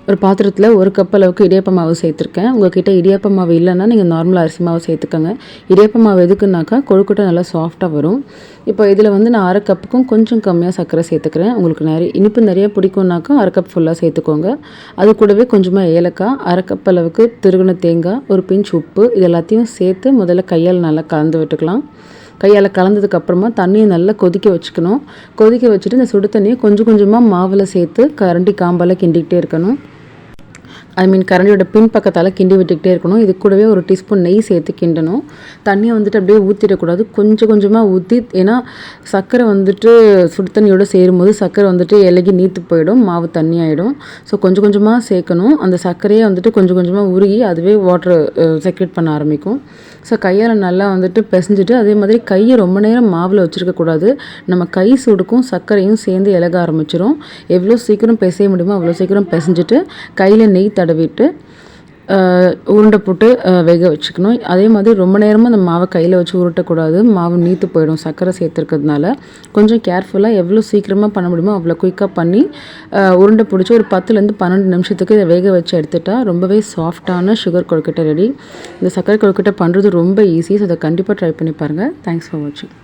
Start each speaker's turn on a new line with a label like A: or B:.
A: ஒரு பாத்திரத்தில் 1 கப் அளவுக்கு இடியாப்ப மாவு சேர்த்துருக்கேன். உங்கள்கிட்ட இடியாப்ப மாவு இல்லைன்னா நீங்கள் நார்மல் அரிசி மாவு சேர்த்துக்கோங்க. இடியாப்ப மாவு எதுக்குன்னாக்கா கொழுக்கட்டை நல்லா சாஃப்டாக வரும். இப்போ இதில் வந்து நான் 1/2 கப்புக்கும் கொஞ்சம் கம்மியாக சர்க்கரை சேர்த்துக்கிறேன். உங்களுக்கு இனிப்பு நிறைய பிடிக்கும்னாக்கா 1/2 கப் ஃபுல்லாக சேர்த்துக்கோங்க. அது கூடவே கொஞ்சமாக ஏலக்காய், 1/2 கப் அளவுக்கு திருகுன தேங்காய், ஒரு பிஞ்ச் உப்பு, இது எல்லாத்தையும் சேர்த்து முதல்ல கையால் நல்லா கலந்து விட்டுக்கலாம். கையால் கலந்ததுக்கப்புறமா தண்ணியை நல்லா கொதிக்க வச்சுக்கணும். கொதிக்க வச்சுட்டு இந்த சுடு தண்ணியை கொஞ்சம் கொஞ்சமாக மாவில் சேர்த்து கரண்டி காம்பால் கிண்டிக்கிட்டே இருக்கணும். கரண்டியோட பின் பக்கத்தால் கிண்டி விட்டுக்கிட்டே இருக்கணும். இது கூடவே 1 டீஸ்பூன் நெய் சேர்த்து கிண்டணும். தண்ணியை வந்துட்டு அப்படியே ஊற்றிடக்கூடாது, கொஞ்சம் கொஞ்சமாக ஊற்றி. ஏன்னா சர்க்கரை வந்துட்டு சுடு தண்ணியோடு சேரும்போது சர்க்கரை வந்துட்டு இலகி நீத்து போயிடும், மாவு தண்ணி ஆகிடும். ஸோ கொஞ்சம் கொஞ்சமாக சேர்க்கணும். அந்த சர்க்கரையை வந்துட்டு கொஞ்சம் கொஞ்சமாக உருகி அதுவே வாட்டர் செக்ரேட் பண்ண ஆரம்பிக்கும். ஸோ கையால் நல்லா வந்துட்டு பிசைஞ்சிட்டு, அதே மாதிரி கையை ரொம்ப நேரம் மாவில் வச்சுருக்கக்கூடாது. நம்ம கை சூடுக்கும் சர்க்கரையும் சேர்ந்து இலக ஆரம்பிச்சிடும். எவ்வளோ சீக்கிரம் பிசைய முடியுமோ அவ்வளோ சீக்கிரம் பிசைஞ்சிட்டு கையில் நெய் தடவிட்டு உருண்டை போட்டு வேக வச்சுக்கணும். அதே மாதிரி ரொம்ப நேரமாக அந்த மாவை கையில் வச்சு உருட்டக்கூடாது, மாவு நீத்து போயிடும் சர்க்கரை சேர்த்துருக்கிறதுனால. கொஞ்சம் கேர்ஃபுல்லாக எவ்வளோ சீக்கிரமாக பண்ண முடியுமோ அவ்வளோ குயிக்காக பண்ணி உருண்டை பிடிச்சி ஒரு 10லேருந்து 12 நிமிஷத்துக்கு இதை வேக வச்சு எடுத்துட்டா ரொம்பவே சாஃப்டான சுகர் கொழுக்கட்டை ரெடி. இந்த சர்க்கரை கொழுக்கட்டை பண்ணுறது ரொம்ப ஈஸி. ஸோ அதை கண்டிப்பாக ட்ரை பண்ணி பாருங்கள். தேங்க்ஸ் ஃபார் வாட்சிங்.